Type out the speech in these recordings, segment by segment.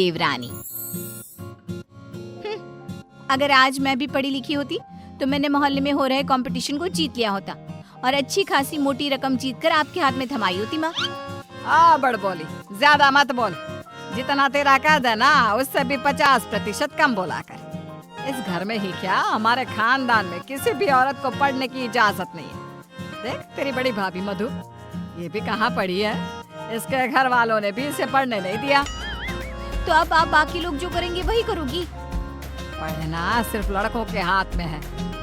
देवरानी। अगर आज मैं भी पढ़ी लिखी होती तो मैंने मोहल्ले में हो रहे कंपटीशन को जीत लिया होता और अच्छी खासी मोटी रकम जीतकर आपके हाथ में थमाई होती। माँ बड़ बोली, ज्यादा मत बोल। जितना तेरा कद है ना उससे भी 50% कम बोला कर। इस घर में ही क्या, हमारे खानदान में किसी भी औरत को पढ़ने की इजाजत नहीं है। देख तेरी बड़ी भाभी मधु, ये भी कहाँ पढ़ी है, इसके घर वालों ने भी इसे पढ़ने नहीं दिया। तो अब आप बाकी लोग जो करेंगे वही करोगी? पढ़ना सिर्फ लड़कों के हाथ में है।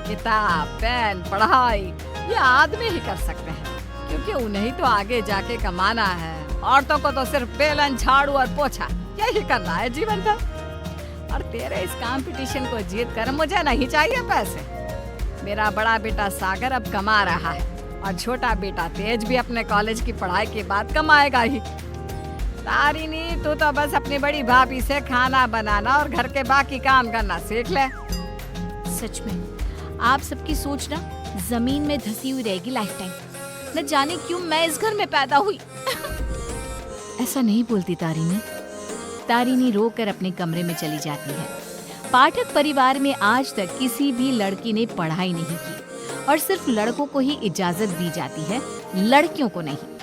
किताब, पेन, पढ़ाई ये आदमी ही कर सकते हैं, क्योंकि उन्हें ही तो आगे जाके कमाना है। औरतों को तो सिर्फ बेलन, झाड़ू और पोछा यही करना है जीवन भर। और तेरे इस कंपटीशन को जीत कर मुझे नहीं चाहिए पैसे। मेरा बड़ा बेटा सागर अब कमा रहा है और छोटा बेटा तेज भी अपने कॉलेज की पढ़ाई के बाद कमाएगा ही। तारिणी, तू तो बस अपनी बड़ी भाभी से खाना बनाना और घर के बाकी काम करना सीख ले। सच में आप सबकी सोच ना जमीन में धसी हुई रहेगी लाइफ टाइम। न जाने क्यों मैं इस घर में पैदा हुई। ऐसा नहीं बोलती तारिणी। तारिणी रोकर अपने कमरे में चली जाती है। पाठक परिवार में आज तक किसी भी लड़की ने पढ़ाई नहीं की और सिर्फ लड़कों को ही इजाजत दी जाती है, लड़कियों को नहीं।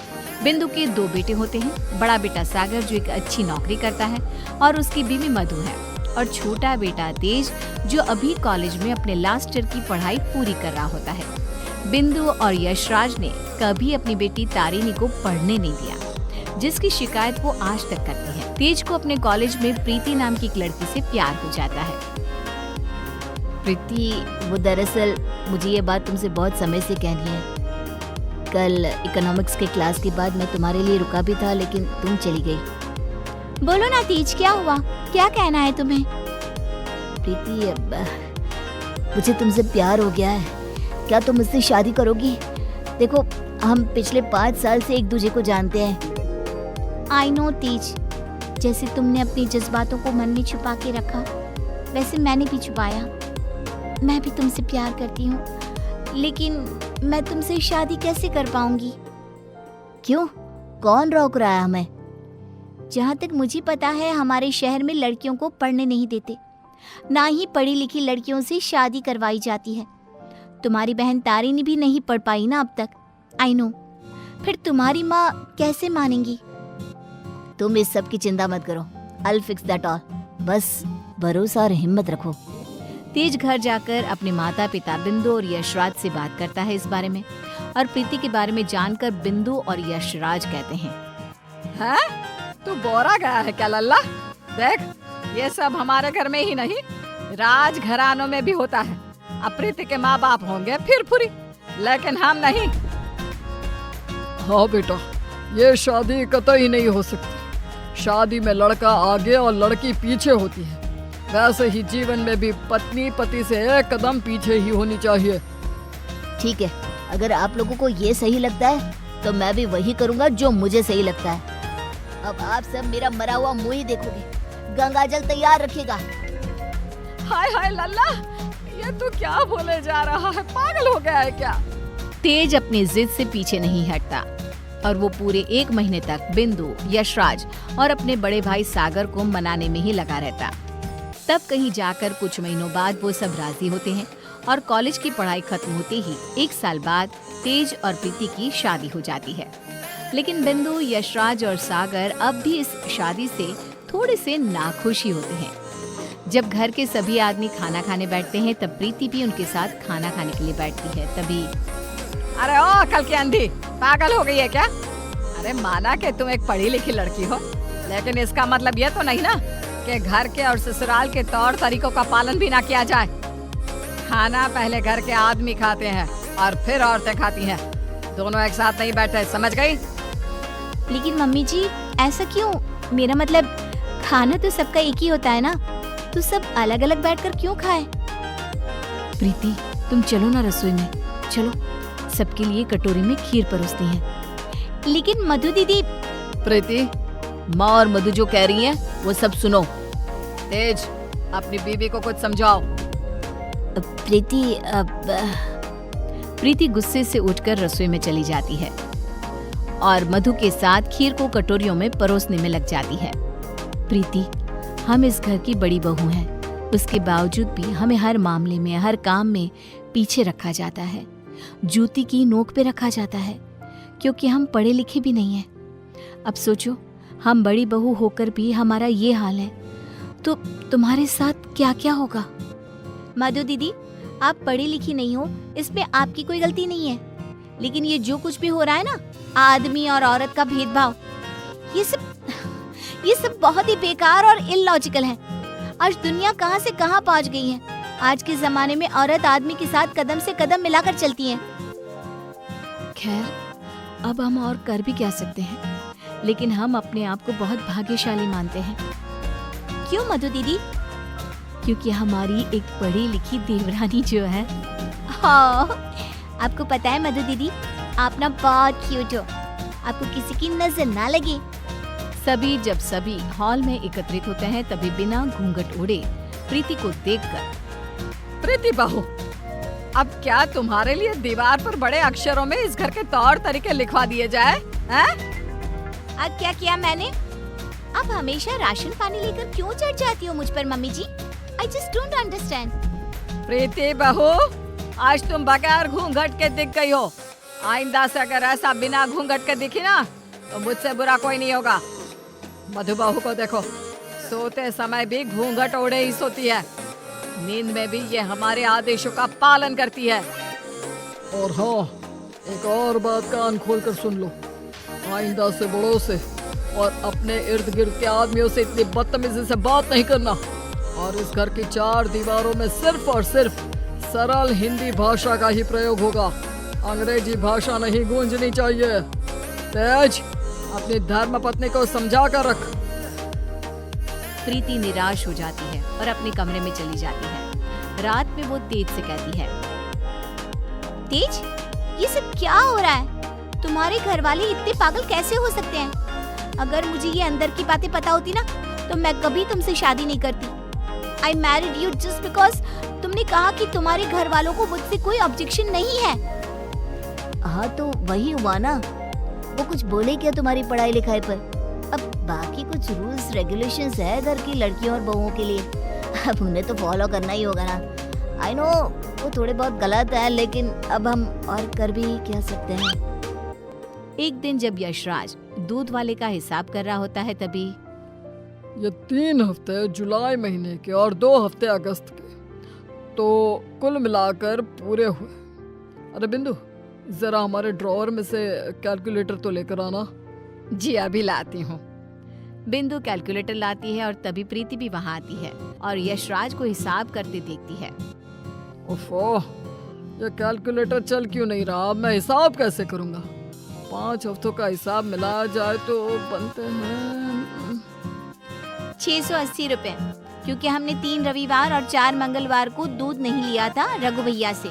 बिंदु के 2 बेटे होते हैं। बड़ा बेटा सागर जो एक अच्छी नौकरी करता है और उसकी बीवी मधु है, और छोटा बेटा तेज जो अभी कॉलेज में अपने लास्ट ईयर की पढ़ाई पूरी कर रहा होता है। बिंदु और यशराज ने कभी अपनी बेटी तारिणी को पढ़ने नहीं दिया, जिसकी शिकायत वो आज तक करती है। तेज को अपने कॉलेज में प्रीति नाम की एक लड़की से प्यार हो जाता है। प्रीति, वो दरअसल मुझे ये बात तुमसे बहुत समय से कहनी है। कल इकोनॉमिक्स के क्लास के बाद मैं तुम्हारे लिए रुका भी था, लेकिन तुम चली गई। बोलो ना तेज, क्या हुआ? क्या कहना है तुम्हें? प्रीति, अब मुझे तुमसे प्यार हो गया है। क्या तुम मुझसे शादी करोगी? देखो, हम पिछले 5 साल से एक दूसरे को जानते हैं। आई नो तेज, जैसे तुमने अपने जज्बातों को मन में छुपा के रखा, वैसे मैंने भी छुपाया। मैं भी तुमसे प्यार करती हूँ, लेकिन मैं तुमसे शादी कैसे कर पाऊंगी? क्यों? कौन रोक रहा है हमें? जहाँ तक मुझे पता है हमारे शहर में लड़कियों को पढ़ने नहीं देते, ना ही पढ़ी लिखी लड़कियों से शादी करवाई जाती है। तुम्हारी बहन तारिणी भी नहीं पढ़ पाई ना अब तक। आई नो, फिर तुम्हारी माँ कैसे मानेंगी? तुम इस सब की चिंता मत करो। I'll fix that all। बस भरोसा और हिम्मत रखो। तेज घर जाकर अपने माता पिता बिंदु और यशराज से बात करता है इस बारे में, और प्रीति के बारे में जानकर बिंदु और यशराज कहते हैं, तू बोरा गया है क्या लल्ला? देख, ये सब हमारे घर में ही नहीं, राज घरानों में भी होता है। अब प्रीति के माँ बाप होंगे फिर पूरी, लेकिन हम नहीं। हाँ बेटा, ये शादी कतई नहीं हो सकती। शादी में लड़का आगे और लड़की पीछे होती है। वैसे ही जीवन में भी पत्नी पति से एक कदम पीछे ही होनी चाहिए। ठीक है, अगर आप लोगों को ये सही लगता है तो मैं भी वही करूँगा जो मुझे सही लगता है। अब आप सब मेरा मरा हुआ मुंह ही देखोगे। गंगा जल तैयार रखिएगा। हाय हाय लल्ला, ये तू क्या बोले जा रहा है? पागल हो गया है क्या? तेज अपनी जिद से पीछे नहीं हटता और वो पूरे 1 महीने तक बिंदु, यशराज और अपने बड़े भाई सागर को मनाने में ही लगा रहता। तब कहीं जाकर कुछ महीनों बाद वो सब राजी होते हैं और कॉलेज की पढ़ाई खत्म होते ही 1 साल बाद तेज और प्रीति की शादी हो जाती है। लेकिन बिंदु, यशराज और सागर अब भी इस शादी से थोड़े से नाखुश ही होते हैं। जब घर के सभी आदमी खाना खाने बैठते हैं तब प्रीति भी उनके साथ खाना खाने के लिए बैठती है। तभी अरे ओ कल की अंधी, पागल हो गई है क्या? अरे माना कि तुम एक पढ़ी लिखी लड़की हो, लेकिन इसका मतलब ये तो नहीं ना कि घर के और ससुराल के तौर तरीकों का पालन भी ना किया जाए। खाना पहले घर के आदमी खाते हैं और फिर औरतें खाती हैं। दोनों एक साथ नहीं बैठे, समझ गई? लेकिन मम्मी जी, ऐसा क्यों? मेरा मतलब खाना तो सबका एक ही होता है ना, तो सब अलग अलग बैठकर क्यों खाए? प्रीति, तुम चलो ना रसोई में, चलो, सबके लिए कटोरी में खीर परोसती हैं। लेकिन मधु दीदी। प्रीति, माँ और मधु जो कह रही हैं वो सब सुनो। तेज, अपनी बीवी को कुछ समझाओ। प्रीति गुस्से से उठकर रसोई में चली जाती है और मधु के साथ खीर को कटोरियों में परोसने में लग जाती है। प्रीति, हम इस घर की बड़ी बहू हैं, उसके बावजूद भी हमें हर मामले में, हर काम में पीछे रखा जाता है, जूती की नोक पे रखा जाता है, क्योंकि हम पढ़े लिखे भी नहीं हैं। अब सोचो, हम बड़ी बहू होकर भी हमारा ये हाल है, तो तुम्हारे साथ क्या क्या होगा। मधु दीदी, आप पढ़ी लिखी नहीं हो, इसमें आपकी कोई गलती नहीं है, लेकिन ये जो कुछ भी हो रहा है ना, आदमी और औरत का भेदभाव, ये सब बहुत ही बेकार और इलॉजिकल है। आज दुनिया कहाँ से कहाँ पहुँच गई है। आज के जमाने में औरत आदमी के साथ कदम से कदम मिलाकर चलती है। खैर, अब हम और कर भी क्या सकते हैं, लेकिन हम अपने आप को बहुत भाग्यशाली मानते हैं। क्यों मधु दीदी? क्योंकि हमारी एक पढ़ी लिखी देवरानी जो है। हाँ, आपको पता है मधु दीदी, आप ना बहुत क्यूट हो, आपको किसी की नजर ना लगे। जब सभी हॉल में एकत्रित होते हैं, तभी बिना घूंघट ओढ़े प्रीति को देखकर, प्रीति बहू, अब क्या तुम्हारे लिए दीवार पर बड़े अक्षरों में इस घर के तौर तरीके लिखवा दिए जाए? हैं? अब क्या किया मैंने? आप हमेशा राशन पानी लेकर क्यों चढ़ जाती हो मुझ पर mummy ji? I just don't understand. Preeti बहू, आज तुम बगैर घूंघट के दिख गई हो। आइंदा से अगर ऐसा बिना घूंघट के दिखी ना, तो मुझसे बुरा कोई नहीं होगा। मधु बहू को देखो, सोते समय भी घूंघट ओढ़े ही सोती है, नींद में भी ये हमारे आदेशों का पालन करती है। और हाँ, एक और बात कान खोल कर सुन लो, आइंदा से बड़ों से और अपने इर्द गिर्द के आदमियों से इतनी बदतमीजी से बात नहीं करना, और इस घर की 4 दीवारों में सिर्फ और सिर्फ सरल हिंदी भाषा का ही प्रयोग होगा, अंग्रेजी भाषा नहीं गूंजनी चाहिए। तेज, अपनी धर्मपत्नी को समझा कर रख। प्रीति निराश हो जाती है और अपने कमरे में चली जाती है। रात में वो तेज से कहती है, तेज, ये सब क्या हो रहा है? तुम्हारे घर वाले इतने पागल कैसे हो सकते हैं? अगर मुझे ये अंदर की बातें पता होती ना, तो मैं कभी तुमसे शादी नहीं करती। I married you just because तुमने कहा कि तुम्हारे घर वालों को मुझसे कोई ऑब्जेक्शन नहीं है। हाँ, तो वही हुआ ना, वो कुछ बोले क्या तुम्हारी पढ़ाई लिखाई पर? अब बाकी कुछ रूल्स रेगुलेशंस है घर की लड़कियों और बहुओं के लिए, अब उन्हें तो फॉलो करना ही होगा ना। आई नो वो थोड़े बहुत गलत है, लेकिन अब हम और कर भी क्या सकते हैं। एक दिन जब यशराज दूध वाले का हिसाब कर रहा होता है, तभी ये 3 हफ्ते जुलाई महीने के और 2 हफ्ते अगस्त के, तो कुल मिलाकर पूरे हुए। अरे बिंदु, जरा हमारे ड्रॉअर में से कैलकुलेटर तो लेकर आना। जी अभी लाती हूँ। बिंदु कैलकुलेटर लाती है और तभी प्रीति भी वहाँ आती है और यशराज को हिसाब करते देखती है। ओफो, ये कैलकुलेटर चल क्यों नहीं रहा? अब मैं हिसाब कैसे करूँगा? 5 हफ्तों का हिसाब मिलाया जाए तो बनते हैं 680 रुपए, क्योंकि हमने 3 रविवार और 4 मंगलवार को दूध नहीं लिया था रघु भैया से,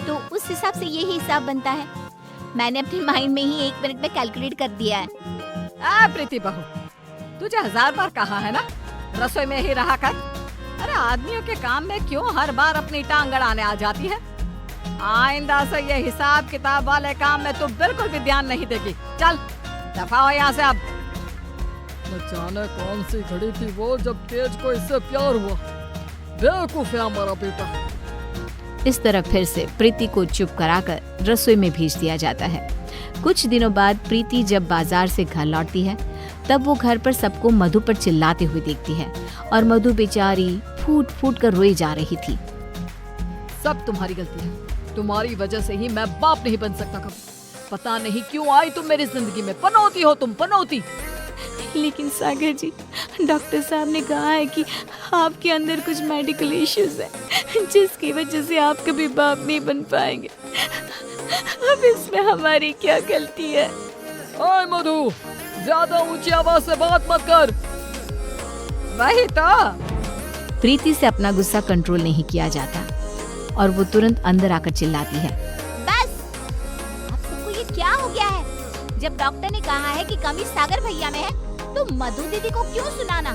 तो उस हिसाब से यही हिसाब बनता है। मैंने अपने माइंड में ही 1 मिनट में कैलकुलेट कर दिया है। प्रीति बहू, तुझे 1000 बार कहा है ना, रसोई में ही रहा कर। अरे आदमियों के काम में क्यों हर बार अपनी टांग अड़ाने आ जाती है? आइंदा से ये हिसाब किताब वाले काम में तू बिल्कुल भी ध्यान नहीं देगी। चल दफा हो यहाँ से अब। न जाने कौन सी घड़ी थी वो जब तेज को इससे प्यार हुआ। बेवकूफ है हमारा बेटा। इस तरह फिर से प्रीति को चुप कराकर रसोई में भेज दिया जाता है। कुछ दिनों बाद प्रीति जब बाजार से घर लौटती है, तब वो घर पर सबको मधु पर चिल्लाते हुए देखती है और मधु बेचारी फूट फूट कर रोई जा रही थी। सब तुम्हारी गलती है, तुम्हारी वजह से ही मैं बाप नहीं बन सकता कभी। पता नहीं क्यों आई तुम मेरी जिंदगी में, पनौती हो तुम, पनौती। लेकिन सागर जी, डॉक्टर साहब ने कहा है कि आपके अंदर कुछ मेडिकल इश्यूज है, जिसकी वजह से आप कभी बाप नहीं बन पाएंगे। अब इसमें हमारी क्या गलती है? ओए मधु, ज्यादा ऊंची आवाज से बात मत कर। वही तो। प्रीति से अपना गुस्सा कंट्रोल नहीं किया जाता और वो तुरंत अंदर आकर चिल्लाती है, बस, आप सबको ये क्या हो गया है? जब डॉक्टर ने कहा है कि कमी सागर भैया में है, तो मधु दीदी को क्यों सुनाना?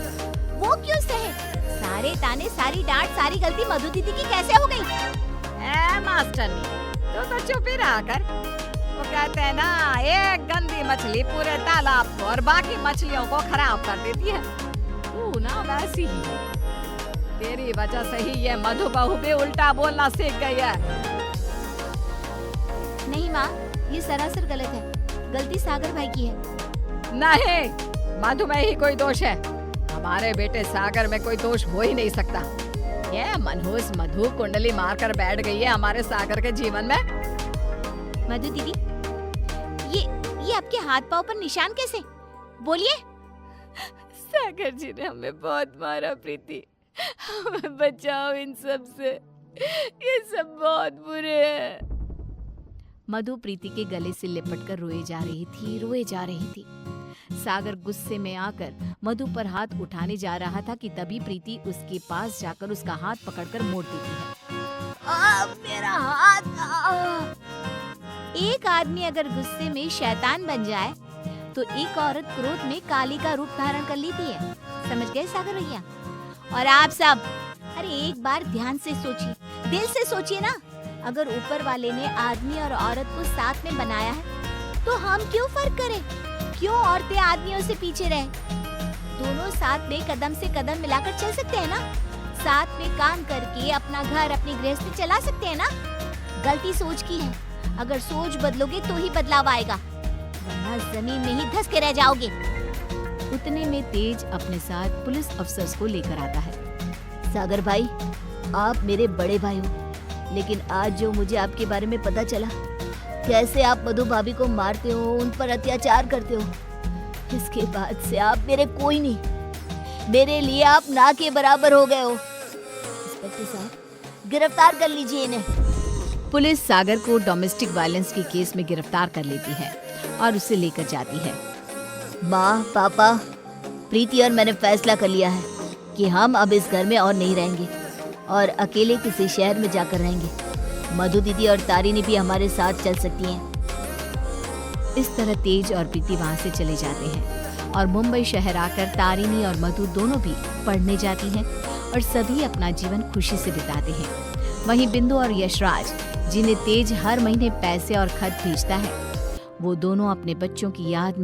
वो क्यों सहे? सारे ताने, सारी डांट, सारी गलती मधु दीदी की कैसे हो गई? मास्टरनी, तो चुप ही रहा कर। वो कहते हैं ना, एक गंदी मछली पूरे तालाब को और बाकी मछलियों को खराब कर देती है। तू हूँ ना वैसी ही। तेरी वजह से ही ये मधु बहू भी उल्टा बोलना सीख गई है। नहीं माँ, ये सरासर गलत है। गलती सागर भाई की है। नहीं, मधु में ही कोई दोष है। हमारे बेटे सागर में कोई दोष हो ही नहीं सकता। ये मनहूस मधु कुंडली मारकर बैठ गई है हमारे सागर के जीवन में। मधु दीदी, ये आपके हाथ पाँव पर निशान कैसे? बोलिए। सागर जी ने हमें बहुत मारा प्रीति, हमें बचाओ इन सब से, ये सब बहुत बुरे हैं। मधु प्रीति के गले से लिपट कर रोए जा रही थी। सागर गुस्से में आकर मधु पर हाथ उठाने जा रहा था कि तभी प्रीति उसके पास जाकर उसका हाथ पकड़कर मोड़ देती है। मेरा हाथ। एक आदमी अगर गुस्से में शैतान बन जाए तो एक औरत क्रोध में काली का रूप धारण कर लेती है। समझ गए सागर भैया? और आप सब, अरे एक बार ध्यान से सोचिए, दिल से सोचिए ना। अगर ऊपर वाले ने आदमी और औरत को साथ में बनाया है तो हम क्यों फर्क करें? क्यों औरतें आदमियों से पीछे रहे? दोनों साथ में कदम से कदम मिलाकर चल सकते हैं ना। साथ में काम करके अपना घर, अपनी गृहस्थी चला सकते हैं ना। गलती सोच की है। अगर सोच बदलोगे तो ही बदलाव आएगा, वरना जमीन में ही धंस के रह जाओगे। उतने में तेज अपने साथ पुलिस अफसर्स को लेकर आता है। सागर भाई, आप मेरे बड़े भाई हो, लेकिन आज जो मुझे आपके बारे में पता चला, कैसे आप मधु भाभी को मारते हो, उन पर अत्याचार करते हो, इसके बाद से आप मेरे कोई नहीं। मेरे लिए आप ना के बराबर हो गए हो। इंस्पेक्टर साहब, गिरफ्तार कर लीजिए इन्हें। पुलिस सागर को डोमेस्टिक वायलेंस के केस में गिरफ्तार कर लेती है और उसे लेकर जाती है। माँ, पापा, प्रीति और मैंने फैसला कर लिया है कि हम अब इस घर में और नहीं रहेंगे और अकेले किसी शहर में जाकर रहेंगे। मधु दीदी और तारिनी भी हमारे साथ चल सकती हैं। इस तरह तेज और प्रीति वहाँ से चले जाते हैं और मुंबई शहर आकर तारिनी और मधु दोनों भी पढ़ने जाती हैं और सभी अपना जीवन खुशी से बिताते हैं। वहीं बिंदु और यशराज, जिन्हें तेज हर महीने पैसे और खत भेजता है, वो दोनों अपने बच्चों की याद में